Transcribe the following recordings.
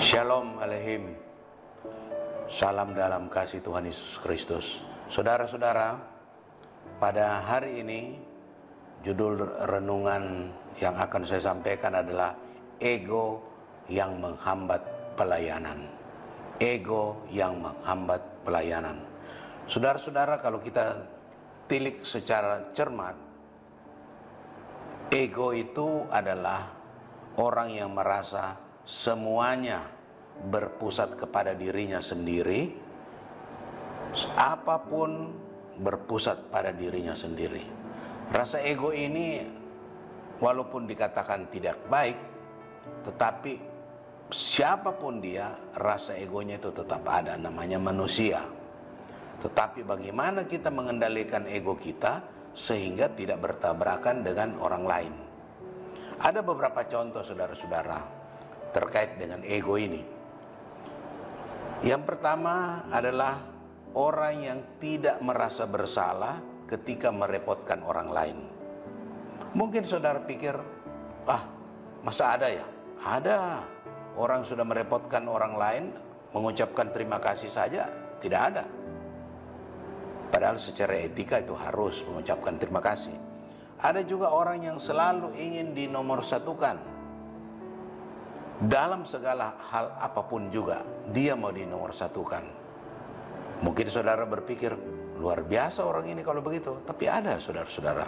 Shalom Aleihim. Salam dalam kasih Tuhan Yesus Kristus. Saudara-saudara, pada hari ini judul renungan yang akan saya sampaikan adalah ego yang menghambat pelayanan. Ego yang menghambat pelayanan. Saudara-saudara, kalau kita tilik secara cermat, ego itu adalah orang yang merasa semuanya berpusat kepada dirinya sendiri, apapun berpusat pada dirinya sendiri. Rasa ego ini walaupun dikatakan tidak baik, tetapi siapapun dia, rasa egonya itu tetap ada, namanya manusia. Tetapi bagaimana kita mengendalikan ego kita sehingga tidak bertabrakan dengan orang lain? Ada beberapa contoh saudara-saudara terkait dengan ego ini. Yang pertama adalah orang yang tidak merasa bersalah ketika merepotkan orang lain. Mungkin saudara pikir, masa ada ya? Ada. Orang sudah merepotkan orang lain, mengucapkan terima kasih saja tidak ada. Padahal secara etika itu harus mengucapkan terima kasih. Ada juga orang yang selalu ingin dinomorsatukan. Dalam segala hal apapun juga, dia mau dinomorsatukan. Mungkin saudara berpikir, luar biasa orang ini kalau begitu. Tapi ada saudara-saudara.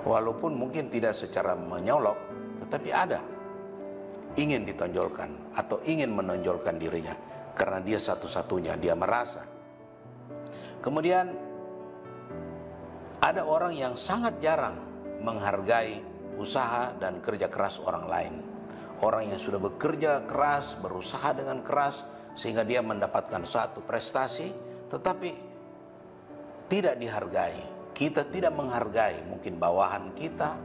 Walaupun mungkin tidak secara menyolok, tetapi ada. Ingin ditonjolkan atau ingin menonjolkan dirinya. Karena dia satu-satunya, dia merasa. Kemudian, ada orang yang sangat jarang menghargai usaha dan kerja keras orang lain. Orang yang sudah bekerja keras, berusaha dengan keras, sehingga dia mendapatkan satu prestasi, tetapi tidak dihargai. Kita tidak menghargai, mungkin bawahan kita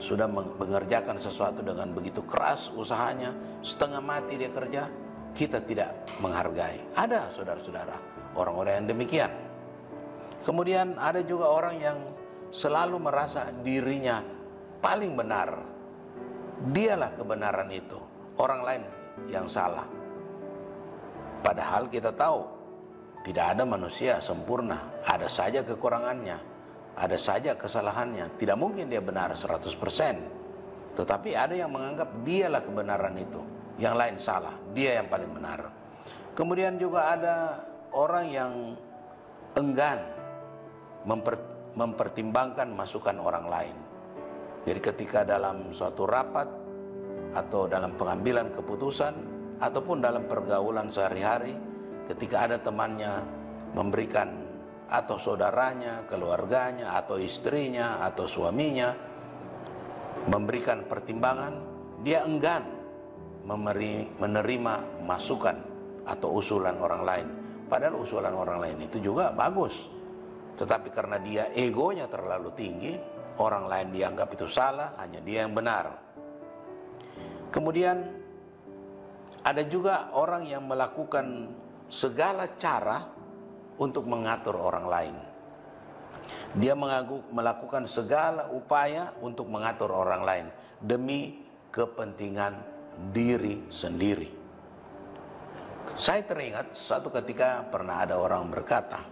sudah mengerjakan sesuatu dengan begitu keras usahanya, setengah mati dia kerja, kita tidak menghargai. Ada saudara-saudara, orang-orang yang demikian. Kemudian ada juga orang yang selalu merasa dirinya paling benar. Dialah kebenaran itu, orang lain yang salah. Padahal kita tahu tidak ada manusia sempurna, ada saja kekurangannya, ada saja kesalahannya. Tidak mungkin dia benar 100%. Tetapi ada yang menganggap dialah kebenaran itu, yang lain salah, dia yang paling benar. Kemudian juga ada orang yang enggan mempertimbangkan masukan orang lain. Jadi ketika dalam suatu rapat atau dalam pengambilan keputusan ataupun dalam pergaulan sehari-hari, ketika ada temannya memberikan, atau saudaranya, keluarganya, atau istrinya, atau suaminya memberikan pertimbangan, dia enggan menerima masukan atau usulan orang lain. Padahal usulan orang lain itu juga bagus. Tetapi karena dia egonya terlalu tinggi, orang lain dianggap itu salah, hanya dia yang benar. Kemudian ada juga orang yang melakukan segala cara untuk mengatur orang lain. Dia melakukan segala upaya untuk mengatur orang lain demi kepentingan diri sendiri. Saya teringat suatu ketika pernah ada orang berkata,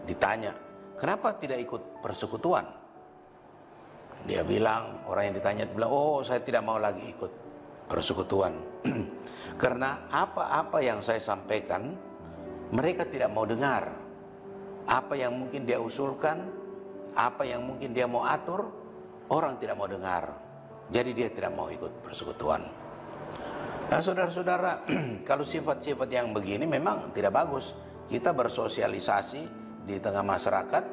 ditanya, kenapa tidak ikut persekutuan? Dia bilang, orang yang ditanya bilang, saya tidak mau lagi ikut persekutuan. Karena apa-apa yang saya sampaikan, mereka tidak mau dengar. Apa yang mungkin dia usulkan, apa yang mungkin dia mau atur, orang tidak mau dengar. Jadi dia tidak mau ikut persekutuan. Nah saudara-saudara, kalau sifat-sifat yang begini memang tidak bagus. Kita bersosialisasi di tengah masyarakat,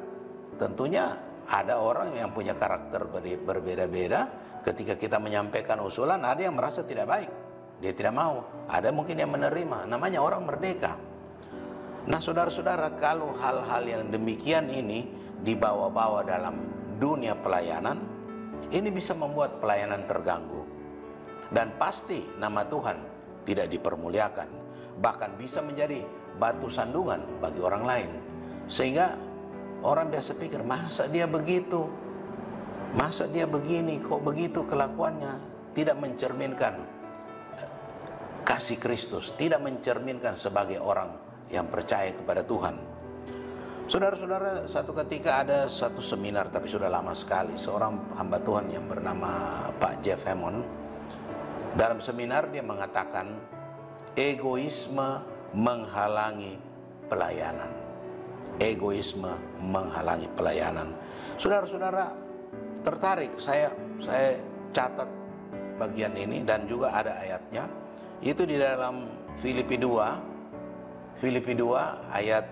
tentunya ada orang yang punya karakter berbeda-beda. Ketika kita menyampaikan usulan, ada yang merasa tidak baik, dia tidak mau. Ada mungkin yang menerima, namanya orang merdeka. Nah saudara-saudara, kalau hal-hal yang demikian ini dibawa-bawa dalam dunia pelayanan, ini bisa membuat pelayanan terganggu. Dan pasti nama Tuhan tidak dipermuliakan. Bahkan bisa menjadi batu sandungan bagi orang lain. Sehingga orang biasa pikir, masa dia begitu? Masa dia begini? Kok begitu kelakuannya? Tidak mencerminkan kasih Kristus, tidak mencerminkan sebagai orang yang percaya kepada Tuhan. Saudara-saudara, satu ketika ada satu seminar, tapi sudah lama sekali, seorang hamba Tuhan yang bernama Pak Jeff Hammond, dalam seminar dia mengatakan egoisme menghalangi pelayanan. Egoisme menghalangi pelayanan. Saudara-saudara, tertarik saya catat bagian ini, dan juga ada ayatnya, itu di dalam Filipi 2 ayat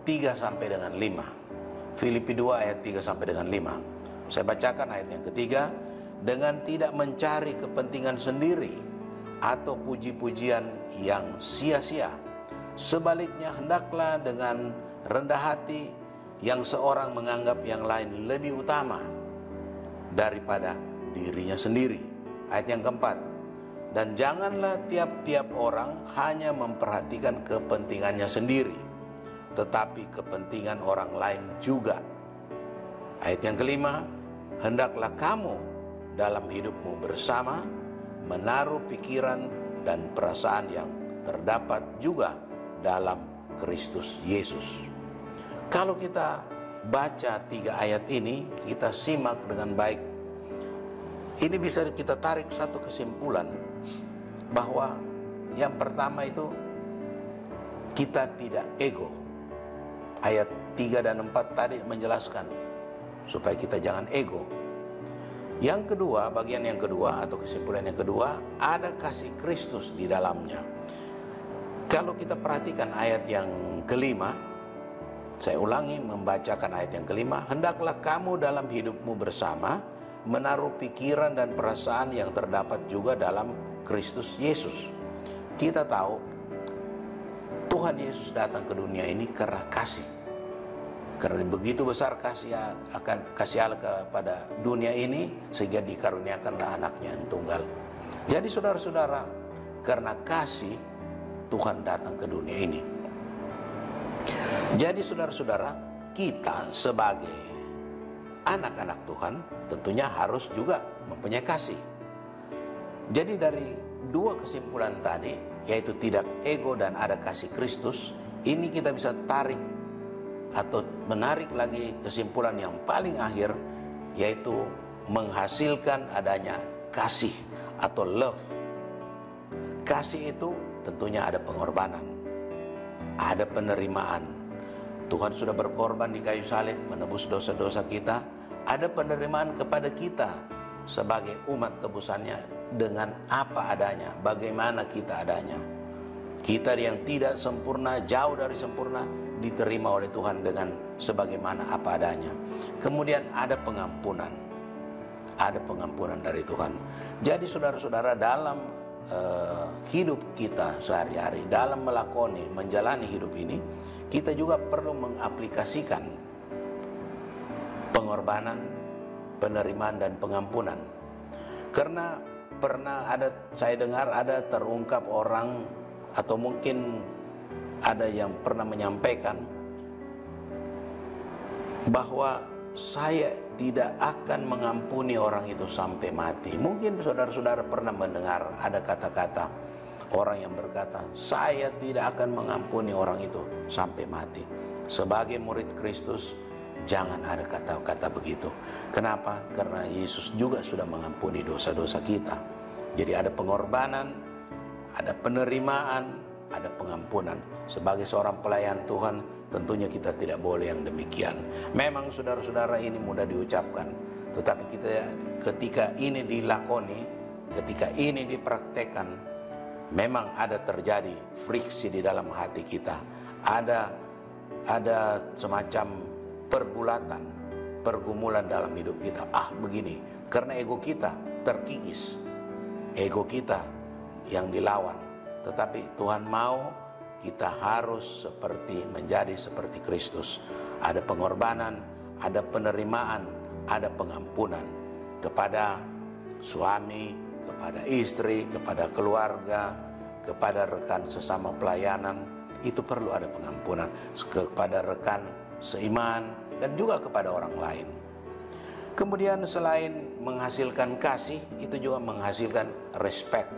3 sampai dengan 5. Filipi 2 ayat 3 sampai dengan 5. Saya bacakan ayat yang ketiga. Dengan tidak mencari kepentingan sendiri atau puji-pujian yang sia-sia, sebaliknya hendaklah dengan rendah hati yang seorang menganggap yang lain lebih utama daripada dirinya sendiri. Ayat yang keempat. Dan janganlah tiap-tiap orang hanya memperhatikan kepentingannya sendiri, tetapi kepentingan orang lain juga. Ayat yang kelima. Hendaklah kamu dalam hidupmu bersama menaruh pikiran dan perasaan yang terdapat juga dalam Kristus Yesus. Kalau kita baca 3 ayat ini, kita simak dengan baik, ini bisa kita tarik satu kesimpulan, bahwa yang pertama itu kita tidak ego. Ayat 3 dan 4 tadi menjelaskan supaya kita jangan ego. Yang kedua, bagian yang kedua atau kesimpulan yang kedua, ada kasih Kristus di dalamnya. Kalau kita perhatikan ayat yang kelima, saya ulangi membacakan ayat yang kelima. Hendaklah kamu dalam hidupmu bersama menaruh pikiran dan perasaan yang terdapat juga dalam Kristus Yesus. Kita tahu Tuhan Yesus datang ke dunia ini karena kasih. Karena begitu besar kasih Allah kepada dunia ini, sehingga dikaruniakanlah anaknya yang tunggal. Jadi saudara-saudara, karena kasih Tuhan datang ke dunia ini. Jadi saudara-saudara, kita sebagai anak-anak Tuhan tentunya harus juga mempunyai kasih. Jadi dari dua kesimpulan tadi, yaitu tidak ego dan ada kasih Kristus, ini kita bisa tarik atau menarik lagi kesimpulan yang paling akhir, yaitu menghasilkan adanya kasih atau love. Kasih itu tentunya ada pengorbanan, ada penerimaan. Tuhan sudah berkorban di kayu salib menebus dosa-dosa kita. Ada penerimaan kepada kita sebagai umat tebusannya dengan apa adanya, bagaimana kita adanya. Kita yang tidak sempurna, jauh dari sempurna, diterima oleh Tuhan dengan sebagaimana apa adanya. Kemudian ada pengampunan. Ada pengampunan dari Tuhan. Jadi saudara-saudara, dalam hidup kita sehari-hari, dalam melakoni, menjalani hidup ini, kita juga perlu mengaplikasikan pengorbanan, penerimaan, dan pengampunan. Karena pernah saya dengar ada terungkap orang, atau mungkin ada yang pernah menyampaikan bahwa saya tidak akan mengampuni orang itu sampai mati. Mungkin saudara-saudara pernah mendengar ada kata-kata orang yang berkata, saya tidak akan mengampuni orang itu sampai mati. Sebagai murid Kristus, jangan ada kata-kata begitu. Kenapa? Karena Yesus juga sudah mengampuni dosa-dosa kita. Jadi ada pengorbanan, ada penerimaan, ada pengampunan. Sebagai seorang pelayan Tuhan, tentunya kita tidak boleh yang demikian. Memang saudara-saudara, ini mudah diucapkan, tetapi kita ketika ini dilakoni, ketika ini dipraktekkan, memang ada terjadi friksi di dalam hati kita. Ada semacam pergumulan dalam hidup kita. Begini, karena ego kita terkikis, ego kita yang dilawan. Tetapi Tuhan mau kita harus menjadi seperti Kristus. Ada pengorbanan, ada penerimaan, ada pengampunan kepada suami, kepada istri, kepada keluarga, kepada rekan sesama pelayanan. Itu perlu ada pengampunan, kepada rekan seiman, dan juga kepada orang lain. Kemudian selain menghasilkan kasih, itu juga menghasilkan respect.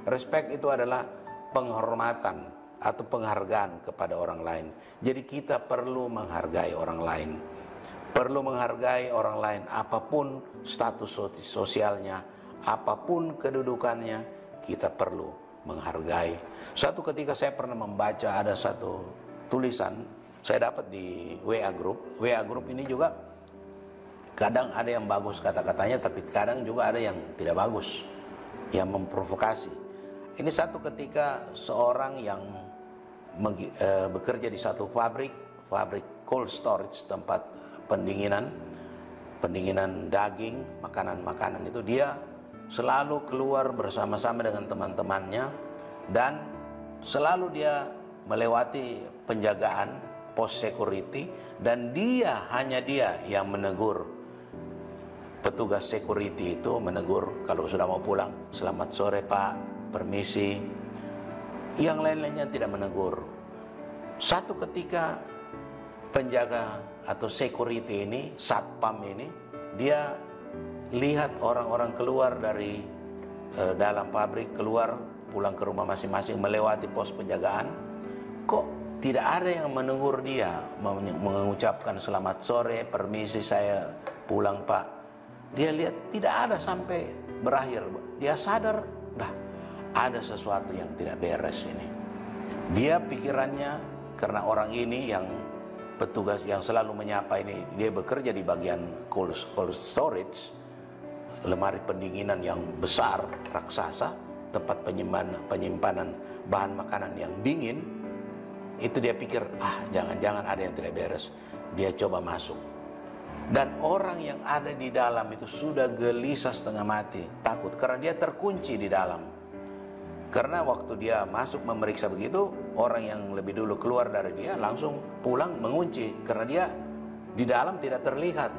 Respect itu adalah penghormatan atau penghargaan kepada orang lain. Jadi kita perlu menghargai orang lain. Perlu menghargai orang lain apapun status sosialnya, apapun kedudukannya, kita perlu menghargai. Suatu ketika saya pernah membaca ada satu tulisan saya dapat di WA Group. WA Group ini juga kadang ada yang bagus kata-katanya, tapi kadang juga ada yang tidak bagus, yang memprovokasi. Ini satu ketika seorang yang bekerja di satu pabrik cold storage, tempat pendinginan daging, makanan-makanan itu, dia selalu keluar bersama-sama dengan teman-temannya dan selalu dia melewati penjagaan pos security, dan hanya dia yang menegur petugas security itu, menegur kalau sudah mau pulang, "Selamat sore Pak, permisi." Yang lain-lainnya tidak menegur. Satu ketika penjaga atau security ini, satpam ini, dia lihat orang-orang keluar dari dalam pabrik, keluar pulang ke rumah masing-masing melewati pos penjagaan. Kok tidak ada yang menegur dia, mengucapkan "Selamat sore, permisi, saya pulang Pak." Dia lihat tidak ada sampai berakhir. Dia sadar, dah ada sesuatu yang tidak beres ini. Dia pikirannya, karena orang ini yang petugas yang selalu menyapa ini, dia bekerja di bagian cold storage, lemari pendinginan yang besar, raksasa, tempat penyimpanan bahan makanan yang dingin. Itu dia pikir, jangan-jangan ada yang tidak beres. Dia coba masuk. Dan orang yang ada di dalam itu sudah gelisah setengah mati, takut karena dia terkunci di dalam. Karena waktu dia masuk memeriksa begitu, orang yang lebih dulu keluar dari dia langsung pulang mengunci, karena dia di dalam tidak terlihat.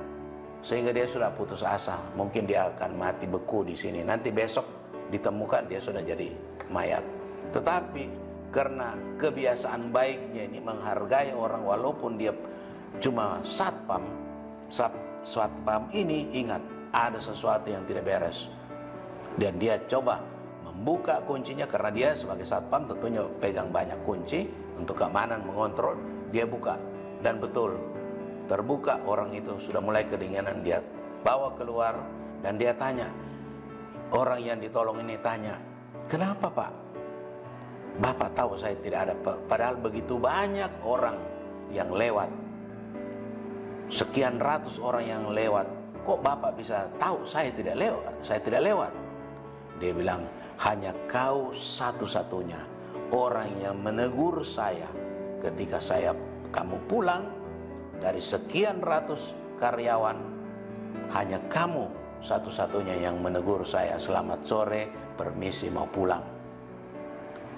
Sehingga dia sudah putus asa, mungkin dia akan mati beku di sini. Nanti besok ditemukan dia sudah jadi mayat. Tetapi karena kebiasaan baiknya ini menghargai orang, walaupun dia cuma satpam ini ingat ada sesuatu yang tidak beres, dan dia coba membuka kuncinya, karena dia sebagai satpam tentunya pegang banyak kunci untuk keamanan, mengontrol. Dia buka dan betul terbuka, orang itu sudah mulai kedinginan. Dia bawa keluar dan dia tanya, orang yang ditolong ini tanya, "Kenapa Pak? Bapak tahu saya tidak ada, padahal begitu banyak orang yang lewat, sekian ratus orang yang lewat, kok Bapak bisa tahu saya tidak lewat? Saya tidak lewat." Dia bilang, "Hanya kau satu-satunya orang yang menegur saya ketika kamu pulang. Dari sekian ratus karyawan, hanya kamu satu-satunya yang menegur saya, 'Selamat sore, permisi, mau pulang.'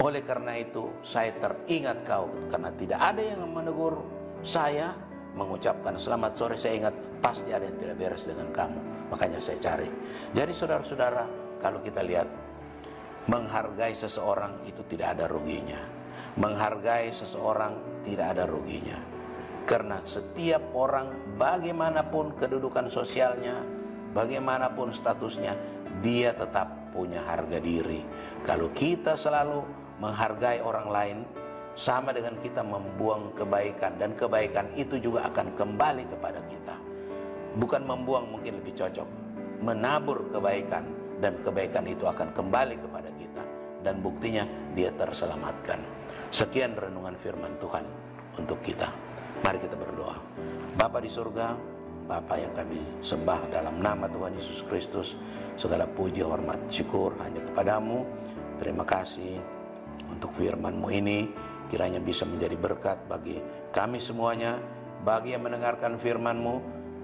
Oleh karena itu saya teringat kau, karena tidak ada yang menegur saya mengucapkan 'Selamat sore', saya ingat pasti ada yang tidak beres dengan kamu, makanya saya cari." Jadi saudara-saudara, kalau kita lihat, menghargai seseorang itu tidak ada ruginya. Menghargai seseorang tidak ada ruginya. Karena setiap orang, bagaimanapun kedudukan sosialnya, bagaimanapun statusnya, dia tetap punya harga diri. Kalau kita selalu menghargai orang lain, sama dengan kita membuang kebaikan, dan kebaikan itu juga akan kembali kepada kita. Bukan membuang, mungkin lebih cocok, menabur kebaikan, dan kebaikan itu akan kembali kepada kita, dan buktinya dia terselamatkan. Sekian renungan firman Tuhan untuk kita. Mari kita berdoa. Bapa di surga, Bapa yang kami sembah dalam nama Tuhan Yesus Kristus, segala puji, hormat, syukur hanya kepadamu. Terima kasih untuk firman-Mu ini, kiranya bisa menjadi berkat bagi kami semuanya, bagi yang mendengarkan firman-Mu,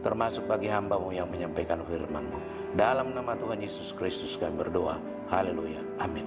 termasuk bagi hamba-Mu yang menyampaikan firman-Mu. Dalam nama Tuhan Yesus Kristus kami berdoa. Haleluya. Amin.